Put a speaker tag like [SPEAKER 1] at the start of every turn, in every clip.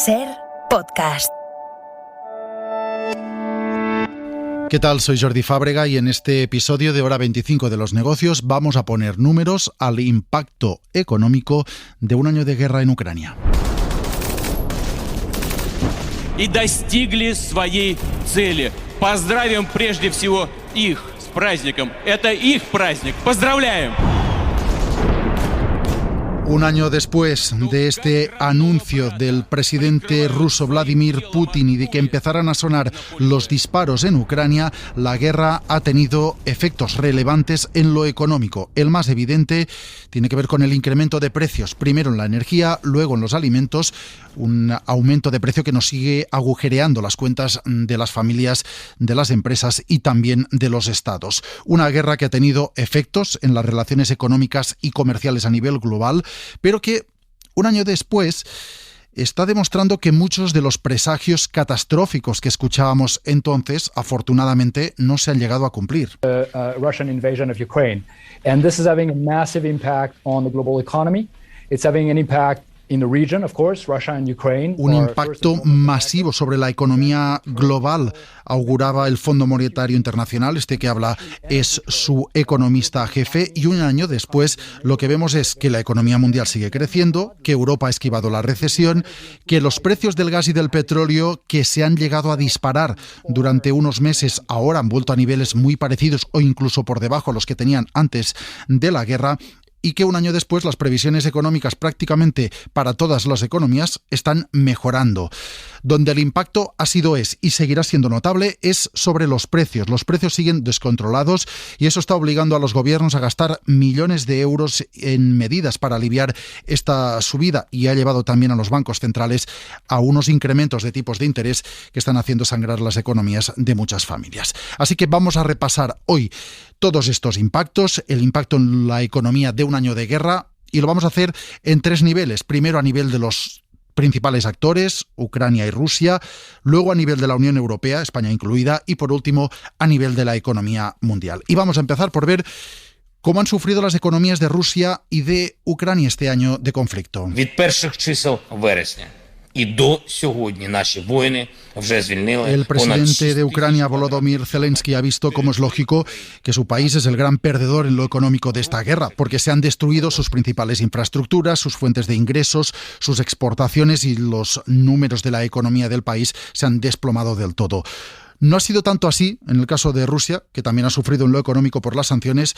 [SPEAKER 1] SER Podcast.
[SPEAKER 2] ¿Qué tal? Soy Jordi Fábrega y en este episodio de Hora 25 de los negocios vamos a poner números al impacto económico de un año de guerra en Ucrania.
[SPEAKER 3] И достигли своей цели. Поздравим прежде всего их с праздником. Это их праздник. Поздравляем!
[SPEAKER 2] Un año después de este anuncio del presidente ruso Vladimir Putin y de que empezaran a sonar los disparos en Ucrania, la guerra ha tenido efectos relevantes en lo económico. El más evidente tiene que ver con el incremento de precios, primero en la energía, luego en los alimentos, un aumento de precio que nos sigue agujereando las cuentas de las familias, de las empresas y también de los estados. Una guerra que ha tenido efectos en las relaciones económicas y comerciales a nivel global, pero que un año después está demostrando que muchos de los presagios catastróficos que escuchábamos entonces, afortunadamente, no se han llegado a cumplir.
[SPEAKER 4] Russian invasion of Ukraine, and this is having a massive impact on the global economy. It's having an impact in the region, of course, Russia and Ukraine.
[SPEAKER 2] Un impacto masivo sobre la economía global, auguraba el Fondo Monetario Internacional, este que habla es su economista jefe, y un año después lo que vemos es que la economía mundial sigue creciendo, que Europa ha esquivado la recesión, que los precios del gas y del petróleo que se han llegado a disparar durante unos meses ahora han vuelto a niveles muy parecidos o incluso por debajo a los que tenían antes de la guerra, y que un año después las previsiones económicas prácticamente para todas las economías están mejorando. Donde el impacto ha sido y seguirá siendo notable es sobre los precios. Los precios siguen descontrolados y eso está obligando a los gobiernos a gastar millones de euros en medidas para aliviar esta subida y ha llevado también a los bancos centrales a unos incrementos de tipos de interés que están haciendo sangrar las economías de muchas familias. Así que vamos a repasar hoy todos estos impactos, el impacto en la economía de un año de guerra, y lo vamos a hacer en tres niveles. Primero a nivel de los principales actores, Ucrania y Rusia, luego a nivel de la Unión Europea, España incluida, y por último a nivel de la economía mundial. Y vamos a empezar por ver cómo han sufrido las economías de Rusia y de Ucrania este año de conflicto. El presidente de Ucrania, Volodymyr Zelensky, ha visto, como es lógico, que su país es el gran perdedor en lo económico de esta guerra, porque se han destruido sus principales infraestructuras, sus fuentes de ingresos, sus exportaciones y los números de la economía del país se han desplomado del todo. No ha sido tanto así en el caso de Rusia, que también ha sufrido en lo económico por las sanciones,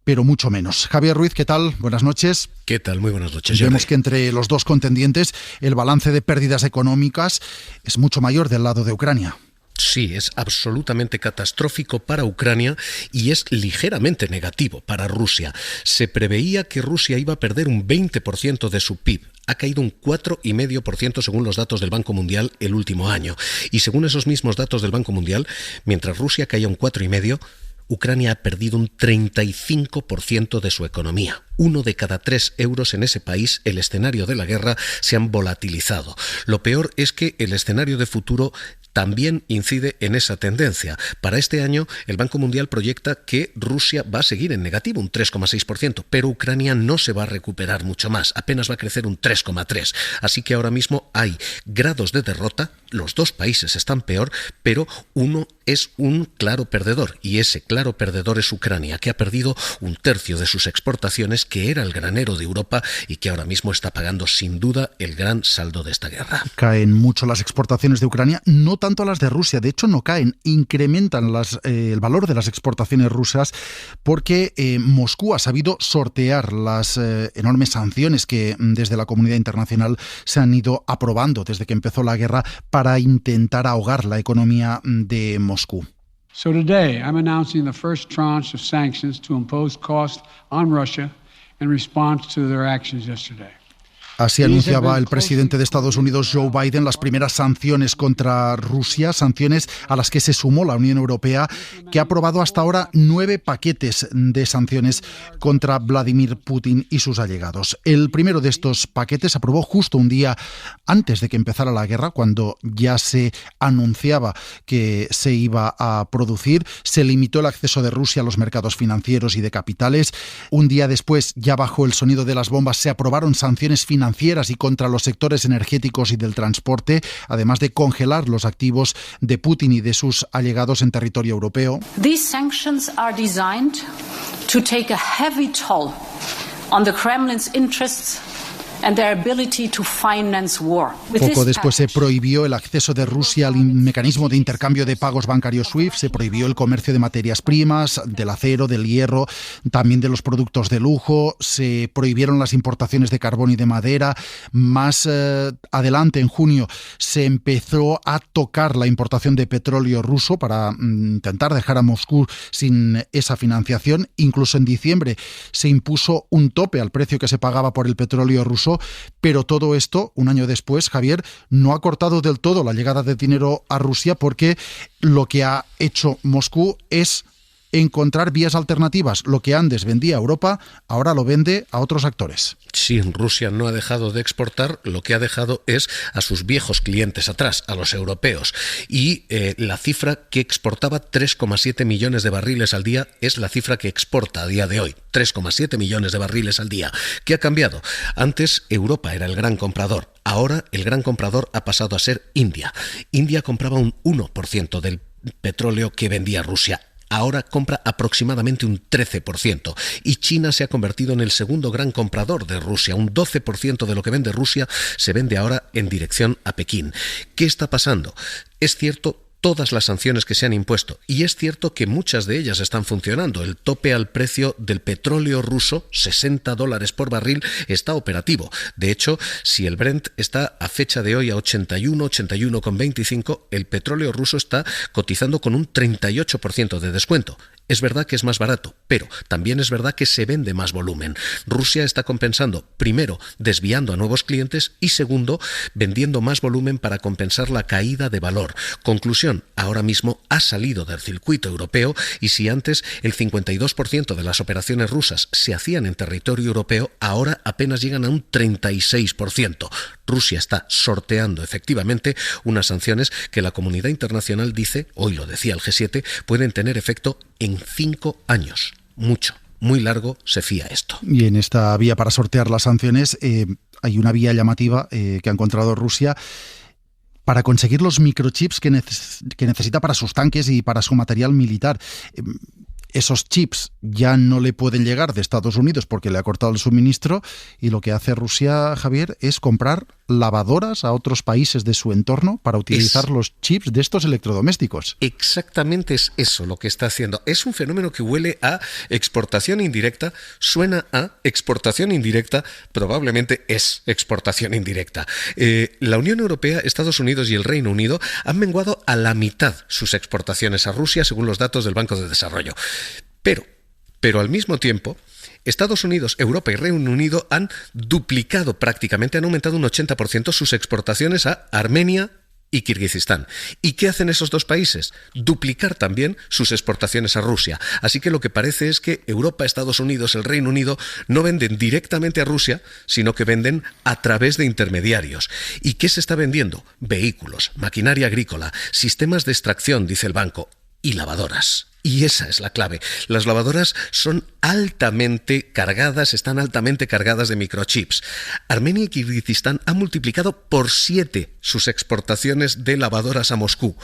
[SPEAKER 2] pero mucho menos. Javier Ruiz, ¿qué tal? Buenas noches.
[SPEAKER 5] ¿Qué tal? Muy buenas noches.
[SPEAKER 2] Vemos que entre los dos contendientes el balance de pérdidas económicas es mucho mayor del lado de Ucrania.
[SPEAKER 5] Sí, es absolutamente catastrófico para Ucrania y es ligeramente negativo para Rusia. Se preveía que Rusia iba a perder un 20% de su PIB. Ha caído un 4,5% según los datos del Banco Mundial el último año. Y según esos mismos datos del Banco Mundial, mientras Rusia caía un 4,5%, Ucrania ha perdido un 35% de su economía. 1 de cada 3 euros en ese país, el escenario de la guerra, se han volatilizado. Lo peor es que el escenario de futuro también incide en esa tendencia. Para este año, el Banco Mundial proyecta que Rusia va a seguir en negativo, un 3,6%, pero Ucrania no se va a recuperar mucho más, apenas va a crecer un 3,3%. Así que ahora mismo hay grados de derrota, los dos países están peor, pero uno es un claro perdedor, y ese claro perdedor es Ucrania, que ha perdido un tercio de sus exportaciones, que era el granero de Europa y que ahora mismo está pagando sin duda el gran saldo de esta guerra.
[SPEAKER 2] Caen mucho las exportaciones de Ucrania, no tanto las de Rusia, de hecho no caen, incrementan el valor de las exportaciones rusas porque Moscú ha sabido sortear las enormes sanciones que desde la comunidad internacional se han ido aprobando desde que empezó la guerra para intentar ahogar la economía de Moscú.
[SPEAKER 6] So today I'm announcing the first tranche of sanctions to impose costs on Russia in response to their actions yesterday.
[SPEAKER 2] Así anunciaba el presidente de Estados Unidos, Joe Biden, las primeras sanciones contra Rusia, sanciones a las que se sumó la Unión Europea, que ha aprobado hasta ahora 9 paquetes de sanciones contra Vladimir Putin y sus allegados. El primero de estos paquetes se aprobó justo un día antes de que empezara la guerra, cuando ya se anunciaba que se iba a producir. Se limitó el acceso de Rusia a los mercados financieros y de capitales. Un día después, ya bajo el sonido de las bombas, se aprobaron sanciones financieras financieras y contra los sectores energéticos y del transporte, además de congelar los activos de Putin y de sus allegados en territorio europeo.
[SPEAKER 1] These sanctions are designed to take a heavy toll on the Kremlin's interests and their ability to finance war.
[SPEAKER 2] Poco después se prohibió el acceso de Rusia al mecanismo de intercambio de pagos bancarios SWIFT, se prohibió el comercio de materias primas, del acero, del hierro, también de los productos de lujo, se prohibieron las importaciones de carbón y de madera. Más adelante, en junio, se empezó a tocar la importación de petróleo ruso para intentar dejar a Moscú sin esa financiación. Incluso en diciembre se impuso un tope al precio que se pagaba por el petróleo ruso. Pero todo esto, un año después, Javier, no ha cortado del todo la llegada de dinero a Rusia, porque lo que ha hecho Moscú es encontrar vías alternativas. Lo que antes vendía a Europa, ahora lo vende a otros actores.
[SPEAKER 5] Sí, Rusia no ha dejado de exportar, lo que ha dejado es a sus viejos clientes atrás, a los europeos. Y la cifra que exportaba, 3,7 millones de barriles al día, es la cifra que exporta a día de hoy. 3,7 millones de barriles al día. ¿Qué ha cambiado? Antes Europa era el gran comprador. Ahora el gran comprador ha pasado a ser India. India compraba un 1% del petróleo que vendía Rusia. Ahora compra aproximadamente un 13%, y China se ha convertido en el segundo gran comprador de Rusia. Un 12% de lo que vende Rusia se vende ahora en dirección a Pekín. ¿Qué está pasando? Es cierto todas las sanciones que se han impuesto, y es cierto que muchas de ellas están funcionando. El tope al precio del petróleo ruso, $60 por barril, está operativo. De hecho, si el Brent está a fecha de hoy a 81,25, el petróleo ruso está cotizando con un 38% de descuento. Es verdad que es más barato, pero también es verdad que se vende más volumen. Rusia está compensando, primero, desviando a nuevos clientes, y segundo, vendiendo más volumen para compensar la caída de valor. Conclusión, ahora mismo ha salido del circuito europeo, y si antes el 52% de las operaciones rusas se hacían en territorio europeo, ahora apenas llegan a un 36%. Rusia está sorteando efectivamente unas sanciones que la comunidad internacional dice, hoy lo decía el G7, pueden tener efecto en 5 años. Mucho, muy largo se fía esto.
[SPEAKER 2] Y en esta vía para sortear las sanciones hay una vía llamativa que ha encontrado Rusia para conseguir los microchips que necesita para sus tanques y para su material militar. Esos chips ya no le pueden llegar de Estados Unidos porque le ha cortado el suministro, y lo que hace Rusia, Javier, es comprar lavadoras a otros países de su entorno para utilizar los chips de estos electrodomésticos.
[SPEAKER 5] Exactamente es eso lo que está haciendo. Es un fenómeno que huele a exportación indirecta, suena a exportación indirecta, probablemente es exportación indirecta. La Unión Europea, Estados Unidos y el Reino Unido han menguado a la mitad sus exportaciones a Rusia, según los datos del Banco de Desarrollo. Pero al mismo tiempo, Estados Unidos, Europa y Reino Unido han duplicado prácticamente, han aumentado un 80% sus exportaciones a Armenia y Kirguistán. ¿Y qué hacen esos dos países? Duplicar también sus exportaciones a Rusia. Así que lo que parece es que Europa, Estados Unidos, el Reino Unido no venden directamente a Rusia, sino que venden a través de intermediarios. ¿Y qué se está vendiendo? Vehículos, maquinaria agrícola, sistemas de extracción, dice el banco, y lavadoras. Y esa es la clave. Las lavadoras son altamente cargadas, están altamente cargadas de microchips. Armenia y Kirguistán han multiplicado por 7 sus exportaciones de lavadoras a Moscú.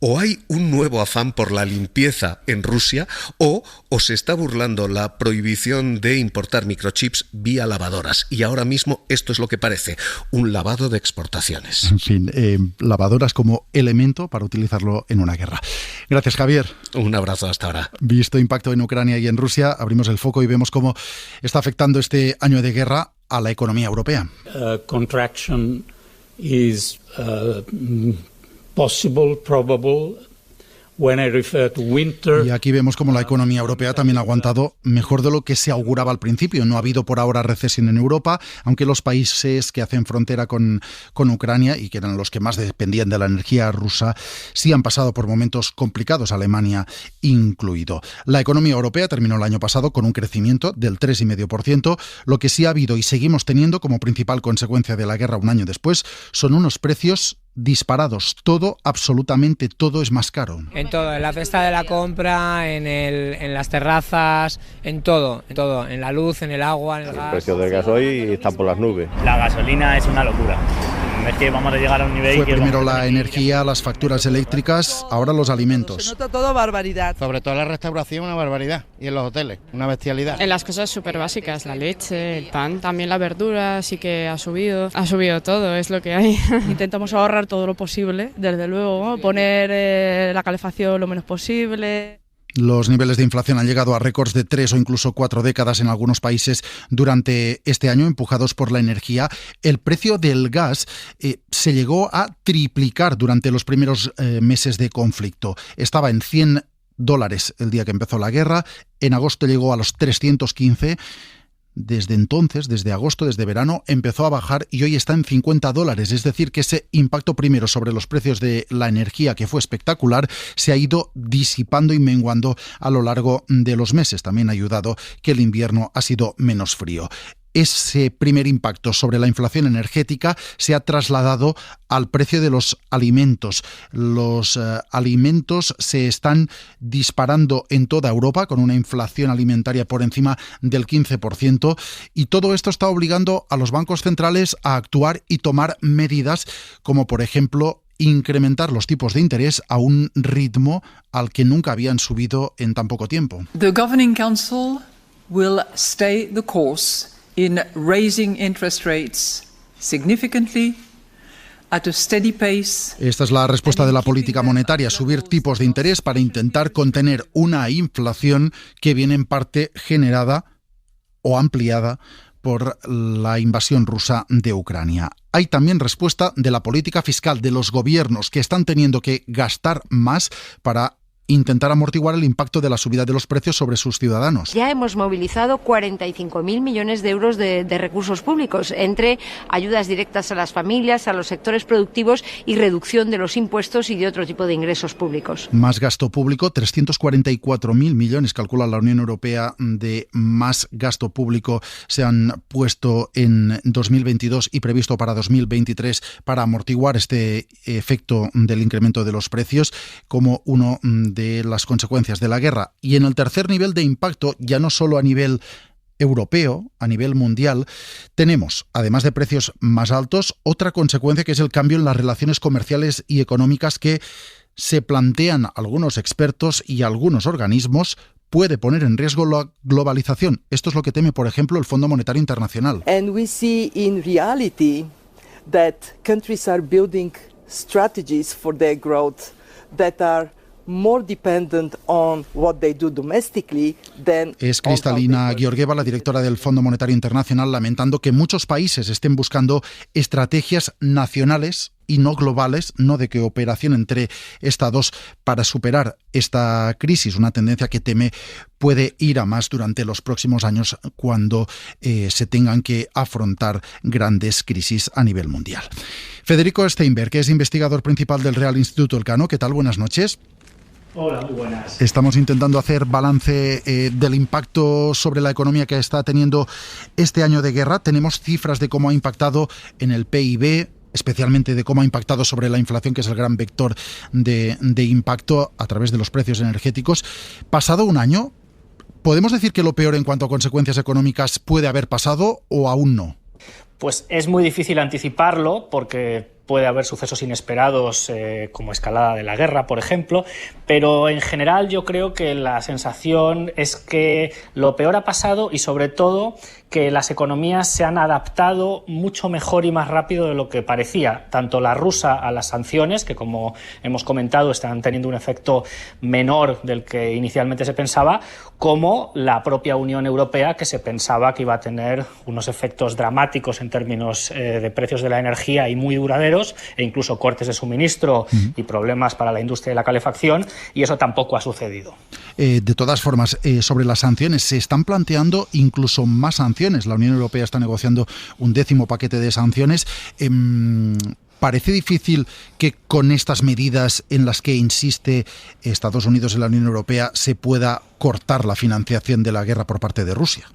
[SPEAKER 5] O hay un nuevo afán por la limpieza en Rusia, o se está burlando la prohibición de importar microchips vía lavadoras. Y ahora mismo esto es lo que parece, un lavado de exportaciones.
[SPEAKER 2] En fin, lavadoras como elemento para utilizarlo en una guerra. Gracias, Javier.
[SPEAKER 5] Un abrazo. Hasta ahora.
[SPEAKER 2] Visto impacto en Ucrania y en Rusia, abrimos el foco y vemos cómo está afectando este año de guerra a la economía europea.
[SPEAKER 7] Contraction is possible, probable. When I refer to winter.
[SPEAKER 2] Y aquí vemos cómo la economía europea también ha aguantado mejor de lo que se auguraba al principio. No ha habido por ahora recesión en Europa, aunque los países que hacen frontera con Ucrania y que eran los que más dependían de la energía rusa sí han pasado por momentos complicados, Alemania incluido. La economía europea terminó el año pasado con un crecimiento del 3,5%. Lo que sí ha habido y seguimos teniendo como principal consecuencia de la guerra un año después son unos precios disparados. Todo, absolutamente todo es más caro.
[SPEAKER 8] En todo, en la cesta de la compra, en las terrazas, en todo, en la luz, en el agua, en el gas.
[SPEAKER 9] El precio del gasoil está por las nubes.
[SPEAKER 10] La gasolina es una locura. Es que vamos a llegar a un nivel...
[SPEAKER 2] Fue primero la energía, las facturas eléctricas, ahora los alimentos.
[SPEAKER 11] Se nota todo barbaridad.
[SPEAKER 12] Sobre todo en la restauración, una barbaridad. Y en los hoteles, una bestialidad.
[SPEAKER 13] En las cosas súper básicas, la leche, el pan, también la verdura, sí que ha subido todo, es lo que hay.
[SPEAKER 11] Intentamos ahorrar todo lo posible, desde luego, poner la calefacción lo menos posible.
[SPEAKER 2] Los niveles de inflación han llegado a récords de 3 o incluso 4 décadas en algunos países durante este año, empujados por la energía. El precio del gas se llegó a triplicar durante los primeros meses de conflicto. Estaba en $100 el día que empezó la guerra. En agosto llegó a los 315. Desde entonces, desde agosto, desde verano, empezó a bajar y hoy está en $50. Es decir, que ese impacto primero sobre los precios de la energía, que fue espectacular, se ha ido disipando y menguando a lo largo de los meses. También ha ayudado que el invierno ha sido menos frío. Ese primer impacto sobre la inflación energética se ha trasladado al precio de los alimentos. Los alimentos se están disparando en toda Europa con una inflación alimentaria por encima del 15%, y todo esto está obligando a los bancos centrales a actuar y tomar medidas como, por ejemplo, incrementar los tipos de interés a un ritmo al que nunca habían subido en tan poco tiempo.
[SPEAKER 14] The Governing Council will stay the course in raising interest rates significantly at a steady pace.
[SPEAKER 2] Esta es la respuesta de la política monetaria, subir tipos de interés para intentar contener una inflación que viene en parte generada o ampliada por la invasión rusa de Ucrania. Hay también respuesta de la política fiscal de los gobiernos, que están teniendo que gastar más para intentar amortiguar el impacto de la subida de los precios sobre sus ciudadanos.
[SPEAKER 15] Ya hemos movilizado 45.000 millones de euros de recursos públicos, entre ayudas directas a las familias, a los sectores productivos y reducción de los impuestos y de otro tipo de ingresos públicos.
[SPEAKER 2] Más gasto público, 344.000 millones, calcula la Unión Europea, de más gasto público se han puesto en 2022 y previsto para 2023 para amortiguar este efecto del incremento de los precios como uno de las consecuencias de la guerra. Y en el tercer nivel de impacto, ya no solo a nivel europeo, a nivel mundial, tenemos, además de precios más altos, otra consecuencia, que es el cambio en las relaciones comerciales y económicas que se plantean algunos expertos y algunos organismos. Puede poner en riesgo la globalización. Esto es lo que teme, por ejemplo, el Fondo Monetario Internacional.
[SPEAKER 16] And we see in reality that countries are building strategies for their growth that are more dependent on what they do domestically than...
[SPEAKER 2] Es Kristalina Georgieva, la directora del Fondo Monetario Internacional, lamentando que muchos países estén buscando estrategias nacionales y no globales, no de cooperación entre estados, para superar esta crisis, una tendencia que teme puede ir a más durante los próximos años cuando se tengan que afrontar grandes crisis a nivel mundial. Federico Steinberg, que es investigador principal del Real Instituto Elcano. ¿Qué tal? Buenas noches.
[SPEAKER 17] Hola, muy buenas.
[SPEAKER 2] Estamos intentando hacer balance del impacto sobre la economía que está teniendo este año de guerra. Tenemos cifras de cómo ha impactado en el PIB, especialmente de cómo ha impactado sobre la inflación, que es el gran vector de impacto a través de los precios energéticos. Pasado un año, ¿podemos decir que lo peor en cuanto a consecuencias económicas puede haber pasado o aún no?
[SPEAKER 17] Pues es muy difícil anticiparlo porque puede haber sucesos inesperados como escalada de la guerra, por ejemplo, pero en general yo creo que la sensación es que lo peor ha pasado y sobre todo que las economías se han adaptado mucho mejor y más rápido de lo que parecía, tanto la rusa a las sanciones, que como hemos comentado están teniendo un efecto menor del que inicialmente se pensaba, como la propia Unión Europea, que se pensaba que iba a tener unos efectos dramáticos en términos de precios de la energía y muy duraderos, e incluso cortes de suministro y problemas para la industria de la calefacción, y eso tampoco ha sucedido.
[SPEAKER 2] De todas formas, sobre las sanciones, se están planteando incluso más sanciones. La Unión Europea está negociando un 10º paquete de sanciones. Parece difícil que con estas medidas en las que insiste Estados Unidos y la Unión Europea se pueda cortar la financiación de la guerra por parte de Rusia.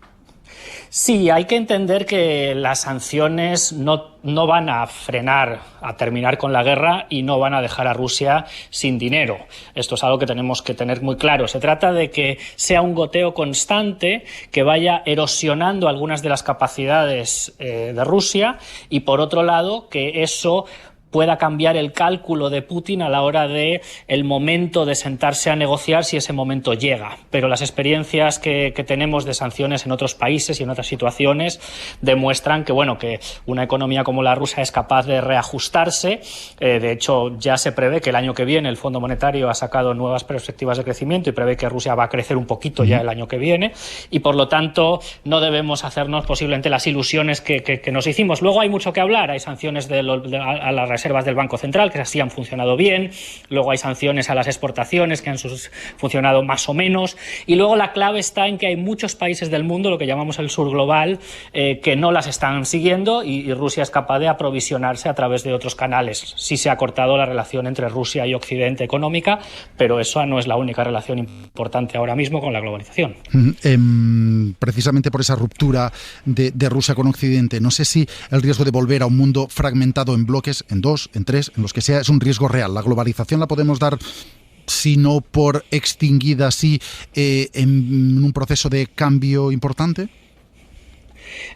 [SPEAKER 17] Sí, hay que entender que las sanciones no van a frenar, a terminar con la guerra y no van a dejar a Rusia sin dinero. Esto es algo que tenemos que tener muy claro. Se trata de que sea un goteo constante que vaya erosionando algunas de las capacidades de Rusia y, por otro lado, que eso pueda cambiar el cálculo de Putin a la hora de el momento de sentarse a negociar, si ese momento llega. Pero las experiencias que tenemos de sanciones en otros países y en otras situaciones demuestran que, bueno, que una economía como la rusa es capaz de reajustarse. De hecho, ya se prevé que el año que viene el Fondo Monetario ha sacado nuevas perspectivas de crecimiento y prevé que Rusia va a crecer un poquito ya el año que viene, y por lo tanto no debemos hacernos posiblemente las ilusiones que nos hicimos. Luego hay mucho que hablar. Hay sanciones a las reservas del Banco Central, que así han funcionado bien. Luego hay sanciones a las exportaciones, que han funcionado más o menos. Y luego la clave está en que hay muchos países del mundo, lo que llamamos el sur global, que no las están siguiendo, y Rusia es capaz de aprovisionarse a través de otros canales. Sí se ha cortado la relación entre Rusia y Occidente económica, pero eso no es la única relación importante ahora mismo con la globalización.
[SPEAKER 2] Precisamente por esa ruptura de Rusia con Occidente, no sé si el riesgo de volver a un mundo fragmentado en bloques, en 2, en 3, en los que sea, es un riesgo real. La globalización la podemos dar, si no por extinguida, sí en un proceso de cambio importante.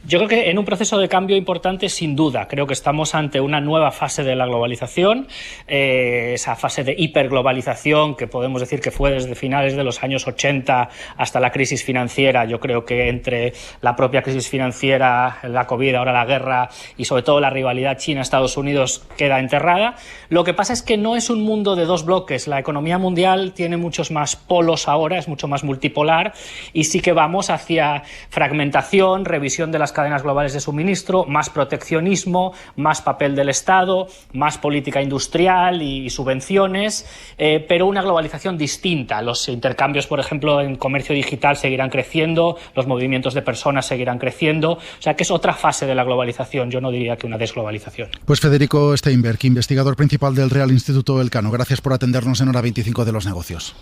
[SPEAKER 17] Yo creo que en un proceso de cambio importante, sin duda. Creo que estamos ante una nueva fase de la globalización, esa fase de hiperglobalización que podemos decir que fue desde finales de los años 80 hasta la crisis financiera. Yo creo que entre la propia crisis financiera, la COVID, ahora la guerra y sobre todo la rivalidad China-Estados Unidos queda enterrada. Lo que pasa es que no es un mundo de dos bloques. La economía mundial tiene muchos más polos ahora, es mucho más multipolar, y sí que vamos hacia fragmentación, revisión de las cadenas globales de suministro, más proteccionismo, más papel del Estado, más política industrial y subvenciones, pero una globalización distinta. Los intercambios, por ejemplo, en comercio digital seguirán creciendo, los movimientos de personas seguirán creciendo, o sea que es otra fase de la globalización, yo no diría que una desglobalización.
[SPEAKER 2] Pues Federico Steinberg, investigador principal del Real Instituto Elcano, gracias por atendernos en Hora 25 de los Negocios.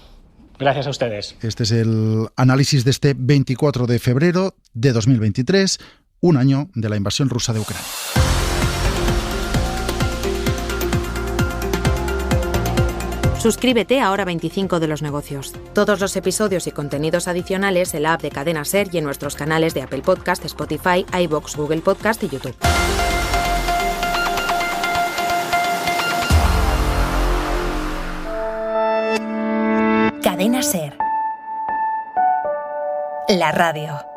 [SPEAKER 17] Gracias a ustedes.
[SPEAKER 2] Este es el análisis de este 24 de febrero de 2023, un año de la invasión rusa de Ucrania.
[SPEAKER 18] Suscríbete a Hora 25 de los Negocios. Todos los episodios y contenidos adicionales en la app de Cadena SER y en nuestros canales de Apple Podcast, Spotify, iVoox, Google Podcast y YouTube. Cadena SER. La radio.